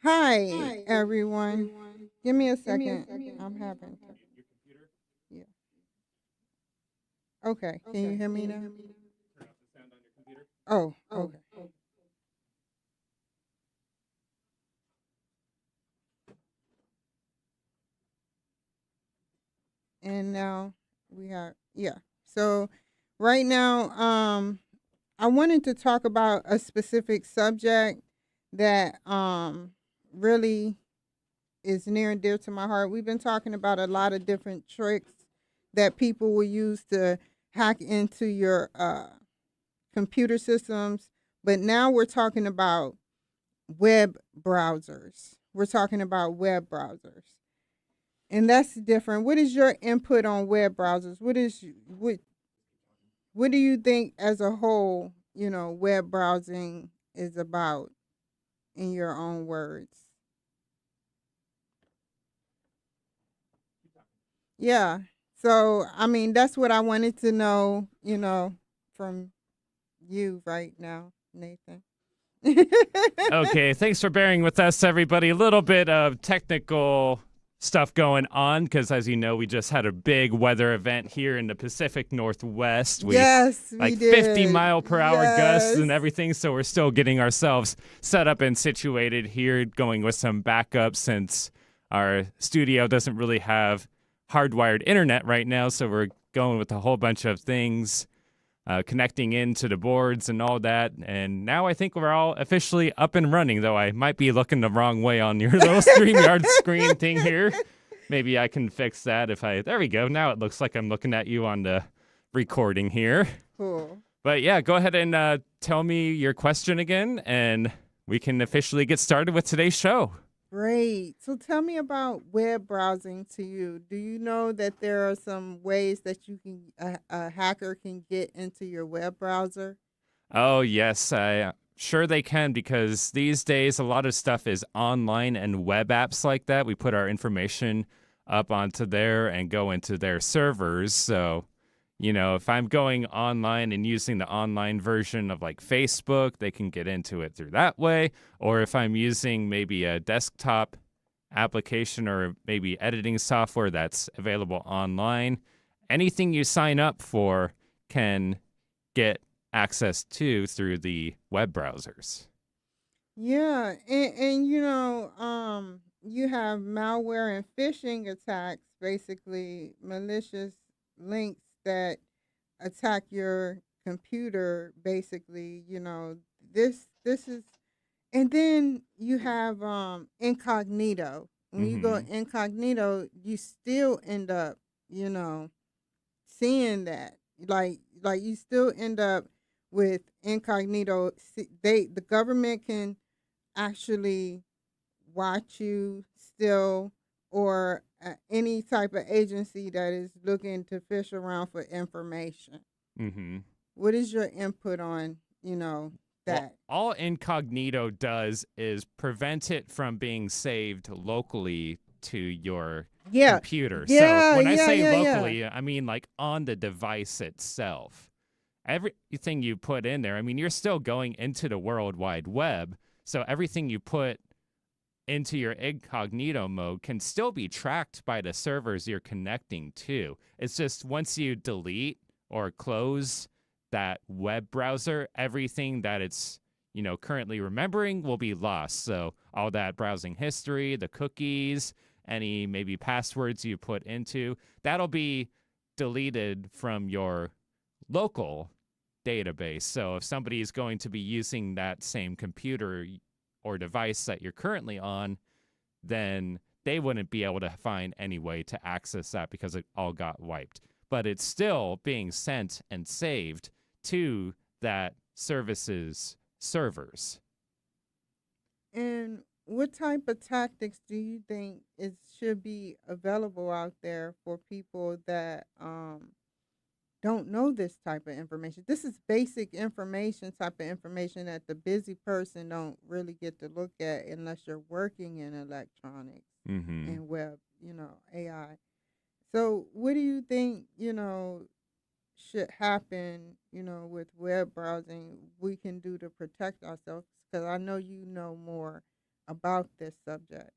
Hi, everyone. Give me a second. I'm having to. Yeah. Okay. Can you hear me now? Oh, okay. And now we have, yeah. So right now, I wanted to talk about a specific subject that really is near and dear to my heart. We've been talking about a lot of different tricks that people will use to hack into your computer systems, but now we're talking about web browsers. We're talking about web browsers. And that's different. What is your input on web browsers? What do you think as a whole, web browsing is about in your own words? Yeah. So, I mean, that's what I wanted to know, from you right now, Nathan. Okay, thanks for bearing with us, everybody. A little bit of technical stuff going on because, as you know, we just had a big weather event here in the Pacific Northwest. We Yes, we like 50 did. mile per hour gusts Yes. and everything, so we're still getting ourselves set up and situated here, going with some backup since our studio doesn't really have hardwired internet right now, so we're going with a whole bunch of things connecting into the boards and all that. And now I think we're all officially up and running, though I might be looking the wrong way on your little StreamYard screen thing here. Maybe I can fix that if I. There we go. Now it looks like I'm looking at you on the recording here. Cool. But yeah, go ahead and tell me your question again, and we can officially get started with today's show. Great. So tell me about web browsing to you. Do you know that there are some ways that a hacker can get into your web browser? Oh, yes. I sure they can because these days a lot of stuff is online and web apps like that. We put our information up onto there and go into their servers. So, if I'm going online and using the online version of like Facebook, they can get into it through that way. Or if I'm using maybe a desktop application or maybe editing software that's available online, anything you sign up for can get access to through the web browsers. Yeah, and you have malware and phishing attacks, basically malicious links that attack your computer. Basically, this is, and then you have incognito. When you go Mm-hmm. incognito, you still end up, you know, seeing that. Like you still end up with incognito. The government can actually watch you still, or any type of agency that is looking to fish around for information. Mm-hmm. What is your input on, Well, that? all incognito does is prevent it from being saved locally to your Yeah. computer. So Yeah, when I yeah, say yeah, yeah. locally, I mean like on the device itself. Everything you put in there, I mean, you're still going into the World Wide Web. So everything you put into your incognito mode can still be tracked by the servers you're connecting to. It's just once you delete or close that web browser, everything that it's currently remembering will be lost. So all that browsing history, the cookies, any maybe passwords you put into, that'll be deleted from your local database. So if somebody is going to be using that same computer or device that you're currently on, then they wouldn't be able to find any way to access that because it all got wiped. But it's still being sent and saved to that service's servers. And what type of tactics do you think is should be available out there for people that don't know this type of information? This is basic information, type of information that the busy person don't really get to look at unless you're working in electronics Mm-hmm. and web, AI. So, what do you think, should happen, with web browsing we can do to protect ourselves? Because I know you know more about this subject.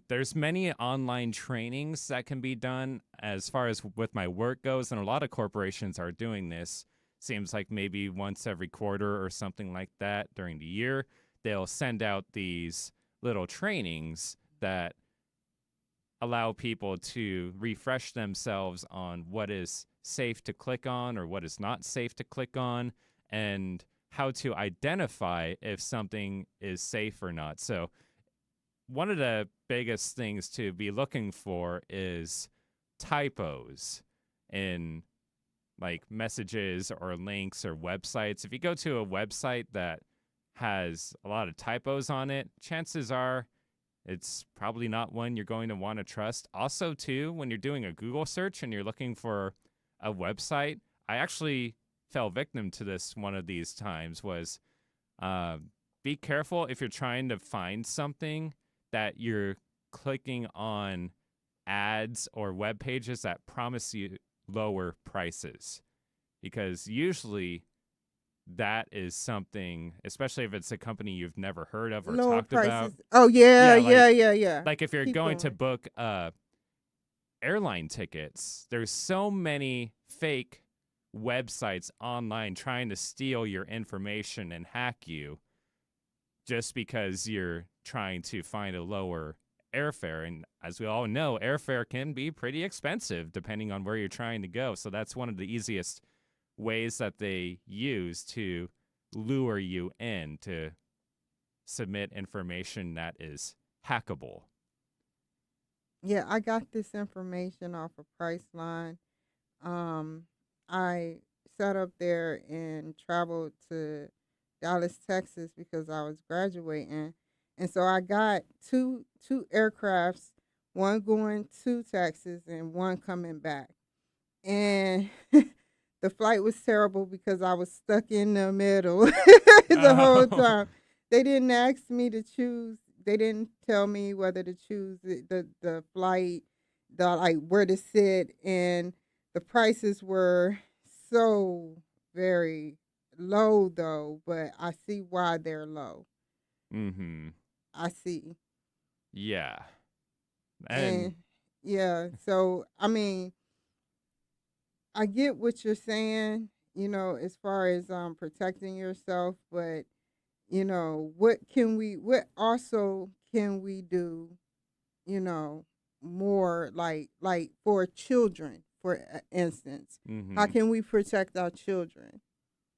There's many online trainings that can be done as far as with my work goes, and a lot of corporations are doing this. Seems like maybe once every quarter or something like that during the year, they'll send out these little trainings that allow people to refresh themselves on what is safe to click on or what is not safe to click on, and how to identify if something is safe or not. So one of the biggest things to be looking for is typos in like messages or links or websites. If you go to a website that has a lot of typos on it, chances are it's probably not one you're going to want to trust. Also, too, when you're doing a Google search and you're looking for a website, I actually fell victim to this one of these times was be careful if you're trying to find something that you're clicking on ads or web pages that promise you lower prices, because usually that is something, especially if it's a company you've never heard of or Lower talked about. prices. Oh yeah, Yeah, yeah, yeah, yeah. like if you're Keep going to going. book airline tickets, there's so many fake websites online trying to steal your information and hack you just because you're trying to find a lower airfare. And as we all know, airfare can be pretty expensive depending on where you're trying to go. So that's one of the easiest ways that they use to lure you in to submit information that is hackable. Yeah, I got this information off of Priceline. Um, I sat up there and traveled to Dallas, Texas because I was graduating. And so I got two aircrafts, one going to Texas and one coming back. And the flight was terrible because I was stuck in the middle the whole Oh. time. They didn't ask me to choose. They didn't tell me whether to choose the flight, the like where to sit, and the prices were so very low though. But I see why they're low. Mhm. I see, Yeah. And and yeah. So I mean, I get what you're saying, as far as protecting yourself, but what also can we do, you know, more like for children, for instance. How mhm. can we protect our children?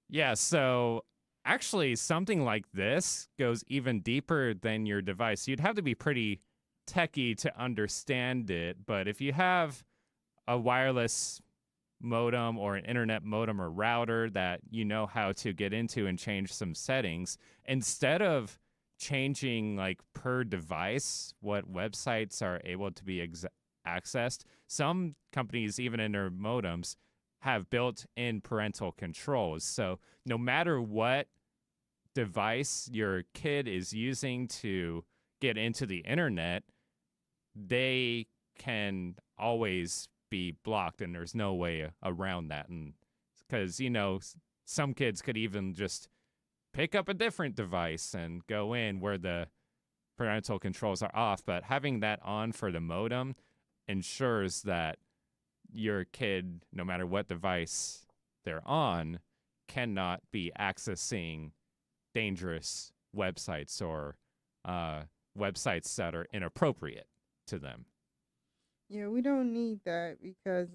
Yeah, so actually something like this goes even deeper than your device. You'd have to be pretty techie to understand it, but if you have a wireless modem or an internet modem or router that you know how to get into and change some settings, instead of changing like per device what websites are able to be accessed, some companies, even in their modems, have built in parental controls. So no matter what device your kid is using to get into the internet, they can always be blocked, and there's no way around that. And because some kids could even just pick up a different device and go in where the parental controls are off, but having that on for the modem ensures that your kid, no matter what device they're on, cannot be accessing dangerous websites or uh, websites that are inappropriate to them. Yeah, we don't need that because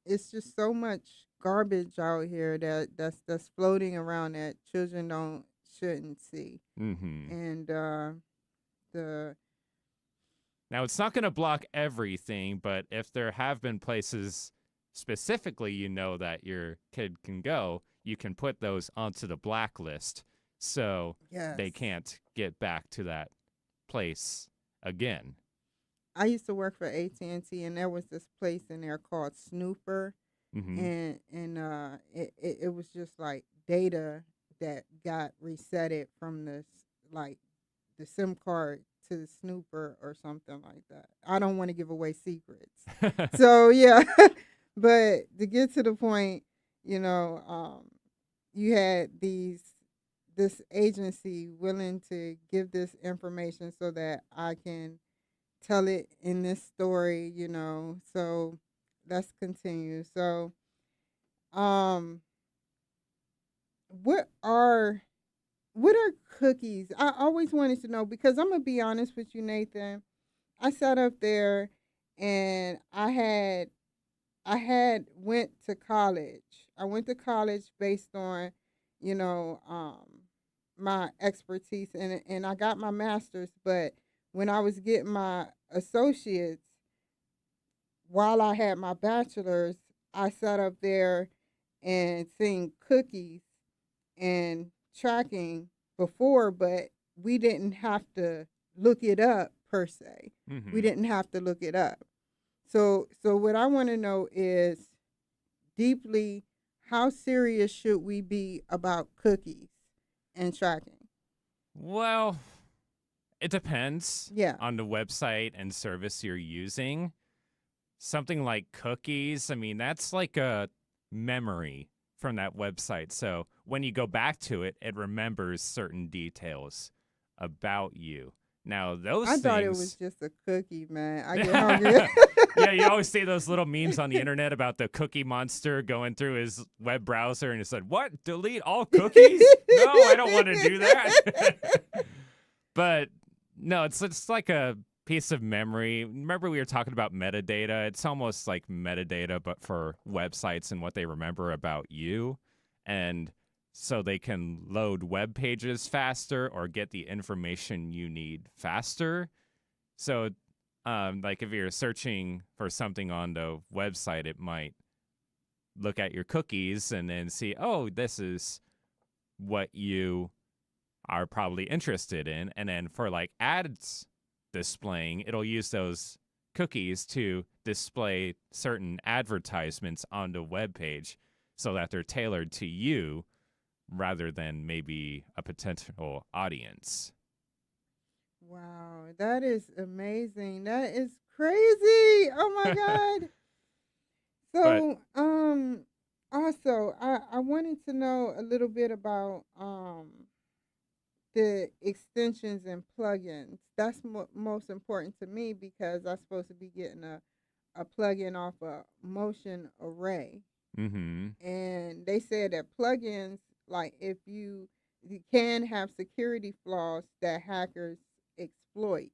it's just so much garbage out here that's floating around that children don't shouldn't see. Mm-hmm. And the Now, it's not going to block everything, but if there have been places specifically that your kid can go, you can put those onto the blacklist so yes. they can't get back to that place again. I used to work for AT&T, and there was this place in there called Snooper, Mm-hmm. and it was just like data that got resetted from like the SIM card to the Snooper or something like that. I don't want to give away secrets, so yeah. But to get to the point, you had this agency willing to give this information so that I can tell it in this story, you know. So let's continue. So, um, what are what are cookies? I always wanted to know because I'm gonna be honest with you, Nathan. I sat up there and I had went to college. I went to college based on, you know, my expertise and I got my master's, but when I was getting my associates while I had my bachelor's, I sat up there and seen cookies and tracking before, but we didn't have to look it up per se. We Mm-hmm. didn't have to look it up. So what I want to know is deeply how serious should we be about cookies and tracking? Well, it depends Yeah. on the website and service you're using. Something like cookies, I mean, that's like a memory from that website. So when you go back to it, it remembers certain details about you. Now, those I thought it was things. just a cookie, man. I get hungry. Yeah, you always see those little memes on the internet about the cookie monster going through his web browser and he said, "What? Delete all cookies? No, I don't want to do that." But no, it's like a piece of memory. Remember we were talking about metadata? It's almost like metadata, but for websites and what they remember about you. And so they can load web pages faster or get the information you need faster. So, like if you're searching for something on the website, it might look at your cookies and then see, oh, this is what you are probably interested in. And then for like ads displaying, it'll use those cookies to display certain advertisements on the web page so that they're tailored to you rather than maybe a potential audience. Wow, that is amazing. That is crazy. Oh my god. But So, also, I wanted to know a little bit about the extensions and plugins. That's most important to me because I'm supposed to be getting a plugin off a motion array, mm-hmm. and they said that plugins, like if you can have security flaws that hackers exploit.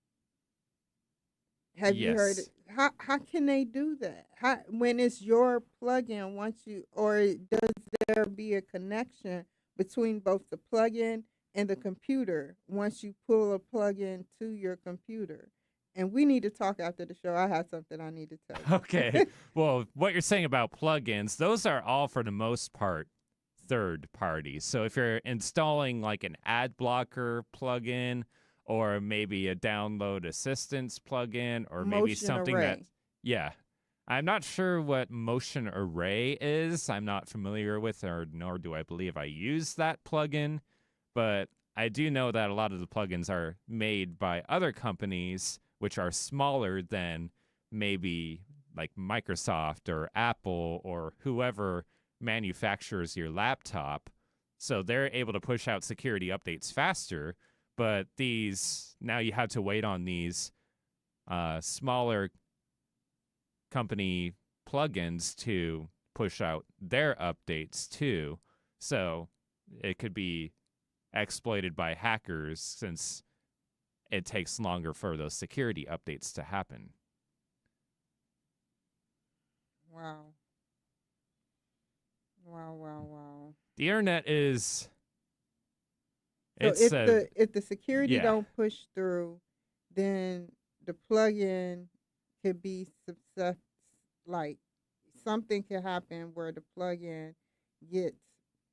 Have you heard it? Yes. How can they do that? How when it's your plugin once you or does there be a connection between both the plugin and the computer once you pull a plugin to your computer? And we need to talk after the show. I have something I need to tell Okay. you. Well, what you're saying about plugins, those are all for the most part third party. So if you're installing like an ad blocker plugin or maybe a download assistance plugin or maybe Motion something that, array. yeah. I'm not sure what motion array is. I'm not familiar with or nor do I believe I use that plugin, but I do know that a lot of the plugins are made by other companies which are smaller than maybe like Microsoft or Apple or whoever manufactures your laptop. So they're able to push out security updates faster. But these, now you have to wait on these smaller company plugins to push out their updates too. So it could be exploited by hackers since it takes longer for those security updates to happen. Wow. Wow, wow, wow. The internet is So it's a if the security yeah. don't push through, then the plugin could be success like something could happen where the plugin gets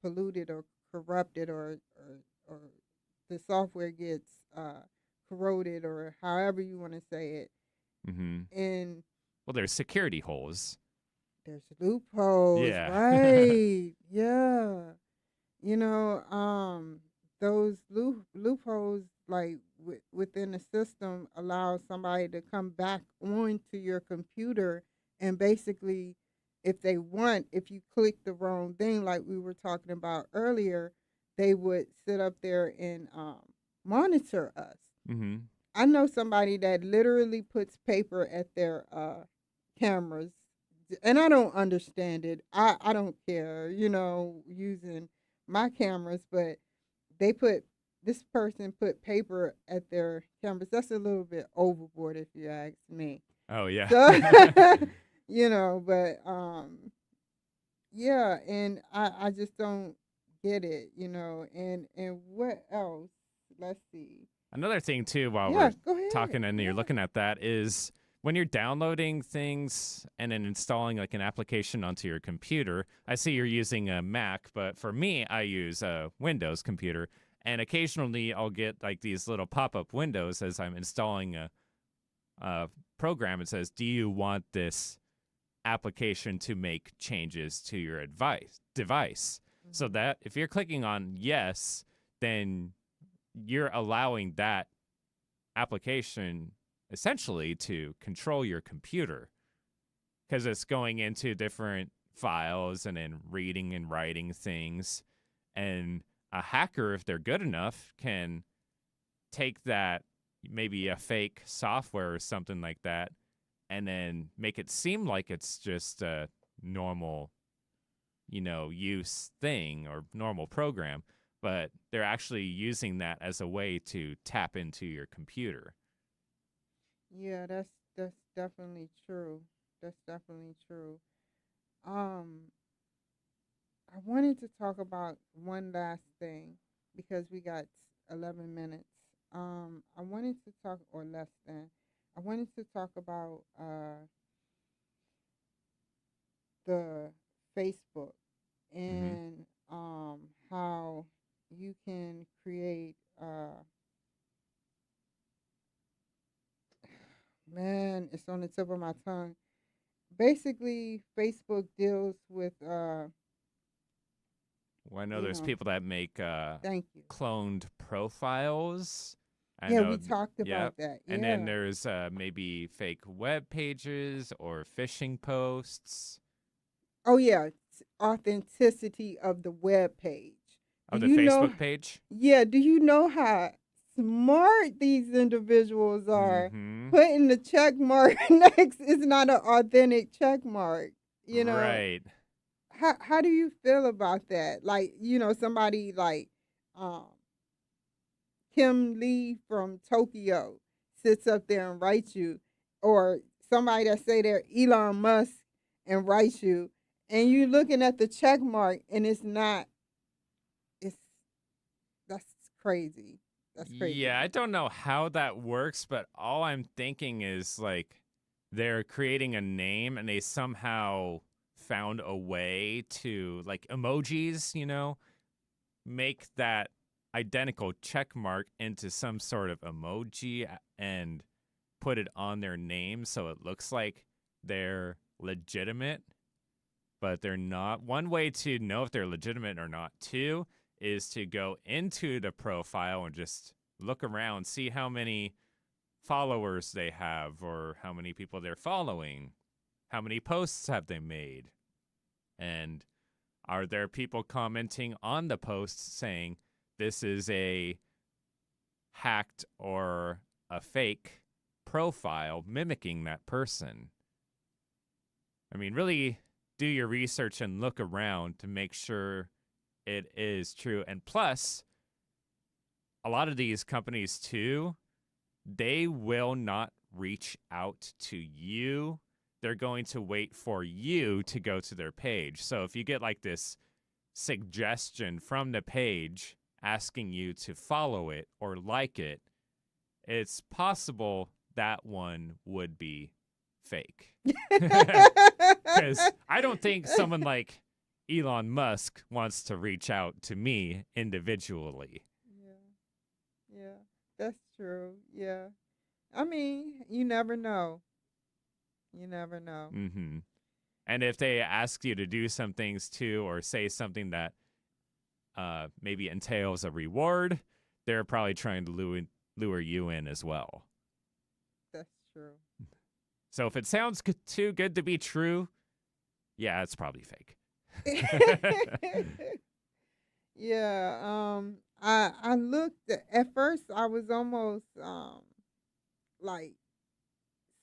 polluted or corrupted or the software gets corroded or however you want to say it. Mhm. And Well, there's security holes. there's loopholes, Yeah. right? Yeah. You know, those loopholes, like within the system, allow somebody to come back onto your computer and basically, if they want, if you click the wrong thing, like we were talking about earlier, they would sit up there and monitor us. Mm-hmm. I know somebody that literally puts paper at their cameras, and I don't understand it. I don't care, using my cameras, but they put this person put paper at their cameras. That's a little bit overboard, if you ask me. Oh yeah. So, but yeah, and I just don't get it, and what else? Let's see. Another thing too, while Yeah, we're go ahead. talking and you're Yeah. looking at that, is when you're downloading things and then installing like an application onto your computer. I see you're using a Mac, but for me, I use a Windows computer, and occasionally I'll get like these little pop-up windows as I'm installing a program. It says, "Do you want this application to make changes to your device?" So Mhm. that if you're clicking on yes, then you're allowing that application essentially to control your computer, because it's going into different files and then reading and writing things. And a hacker, if they're good enough, can take that, maybe a fake software or something like that, and then make it seem like it's just a normal, use thing or normal program, but they're actually using that as a way to tap into your computer. Yeah, that's definitely true. That's definitely true. Um, I wanted to talk about one last thing because we got 11 minutes. I wanted to talk, or less than. I wanted to talk about the Facebook Hmm. and how you can create man, it's on the tip of my tongue. Basically, Facebook deals with Well, I know you there's know, people that make thank you. cloned profiles. I Yeah, know, we talked yep. about that. And then Yeah. there's maybe fake web pages or phishing posts Oh yeah, authenticity of the web page. Do of the you know? Facebook page. Yeah, do you know how smart these individuals are? Mm-hmm. Putting the check mark next is not an authentic check mark. You know, Right. how do you feel about that? Like, somebody like um Kim Lee from Tokyo sits up there and writes you, or somebody that say they're Elon Musk and writes you, and you looking at the check mark and it's not. It's that's crazy. That's crazy to Yeah, I me. don't know how that works, but all I'm thinking is like they're creating a name and they somehow found a way to, like, emojis, make that identical check mark into some sort of emoji and put it on their name so it looks like they're legitimate, but they're not. One way to know if they're legitimate or not, too, is to go into the profile and just look around, see how many followers they have or how many people they're following, how many posts have they made, and are there people commenting on the posts saying this is a hacked or a fake profile mimicking that person? I mean, really do your research and look around to make sure it is true. And plus, a lot of these companies too, they will not reach out to you. They're going to wait for you to go to their page. So if you get like this suggestion from the page asking you to follow it or like it, it's possible that one would be fake. Because I don't think someone like Elon Musk wants to reach out to me individually. Yeah, yeah, that's true. Yeah, I mean, you never know. You never know. Hmm. And if they ask you to do some things too, or say something that maybe entails a reward, they're probably trying to lure you in as well. That's true. So if it sounds too good to be true, yeah, it's probably fake. Yeah, I looked at first I was almost like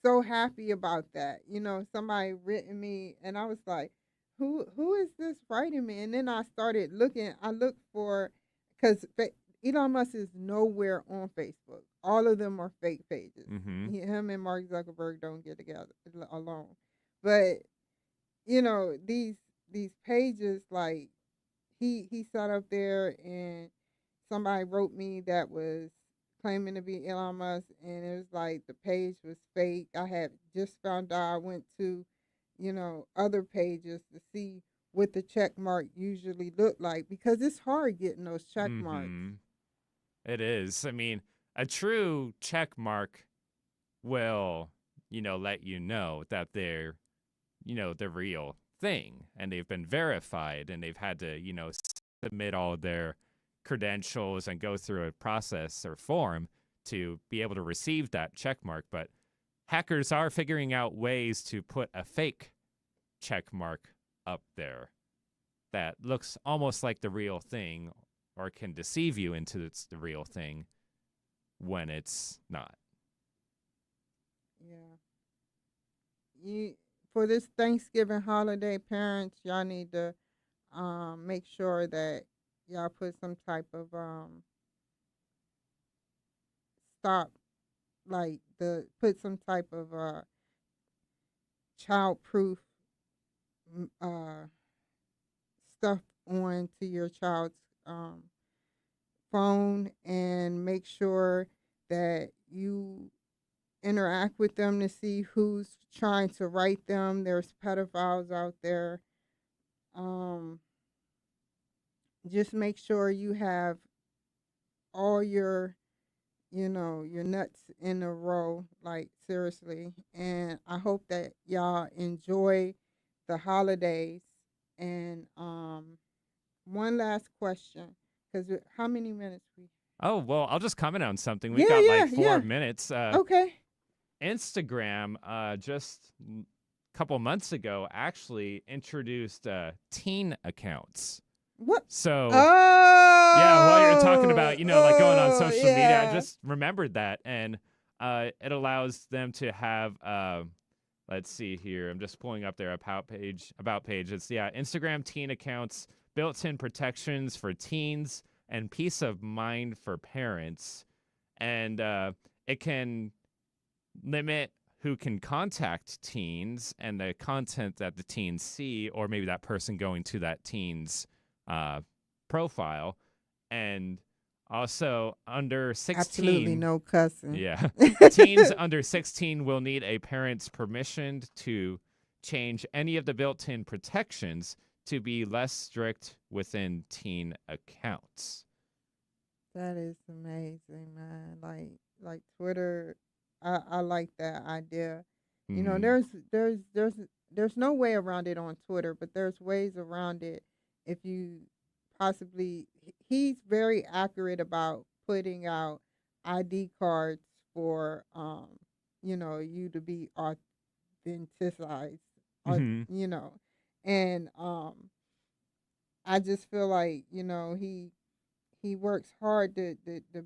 so happy about that. You know, somebody written me and I was like, who is this writing me? And then I started looking, I looked for cuz Elon Musk is nowhere on Facebook. All of them are fake pages. Mm-hmm. Him and Mark Zuckerberg don't get together alone. But you know, these pages like he sat up there and somebody wrote me that was claiming to be Elon Musk, and it was like the page was fake. I had just found out. I went to, you know, other pages to see what the check mark usually look like because it's hard getting those check marks. Mm-hmm. It is. I mean, a true check mark will, let you know that they're, the real thing and they've been verified and they've had to, submit all their credentials and go through a process or form to be able to receive that check mark. But hackers are figuring out ways to put a fake check mark up there that looks almost like the real thing or can deceive you into it's the real thing when it's not. Yeah, you for this Thanksgiving holiday, parents, y'all need to make sure that y'all put some type of stop like the put some type of child proof stuff on to your child's um, phone and make sure that you interact with them to see who's trying to write them. There's pedophiles out there. Um, just make sure you have all your, you know, your nuts in a row, like seriously. And I hope that y'all enjoy the holidays. And one last question, because how many minutes we? Oh, well, I'll just comment on something. We've Yeah, got yeah, like yeah. 4 minutes. Okay. Instagram just a couple months ago actually introduced teen accounts. What? So, yeah, while you're talking Oh, about, like going on social media, I yeah. just remembered that. And it allows them to have, let's see here. I'm just pulling up their about page. It's, Instagram teen accounts, built-in protections for teens, and peace of mind for parents. And it can limit who can contact teens and the content that the teens see, or maybe that person going to that teen's profile. And also under Absolutely 16, no cussing. yeah, teens under 16 will need a parent's permission to change any of the built-in protections to be less strict within teen accounts. That is amazing, man. Like Twitter, I like that idea. You know, Mm-hmm. there's no way around it on Twitter, but there's ways around it if you possibly he's very accurate about putting out ID cards for you know, you to be authenticized or Mm-hmm. you know. And I just feel like, you know, he works hard to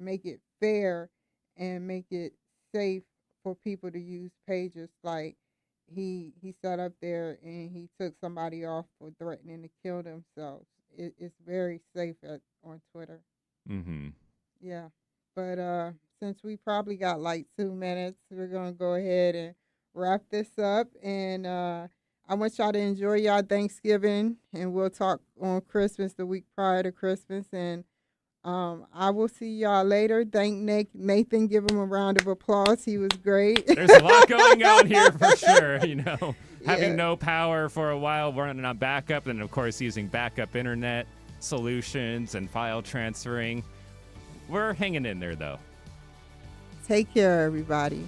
make it fair and make it safe for people to use pages. Like he sat up there and he took somebody off for threatening to kill themselves. It's very safe on Twitter. Mm-hmm. Yeah, but since we probably got like 2 minutes, we're gonna go ahead and wrap this up. And I want y'all to enjoy y'all Thanksgiving, and we'll talk on Christmas the week prior to Christmas. And I will see y'all later. Thank Nathan. Give him a round of applause. He was great. There's a lot going on here for sure, having Yeah. no power for a while, running on backup, and of course using backup internet solutions and file transferring. We're hanging in there though. Take care, everybody.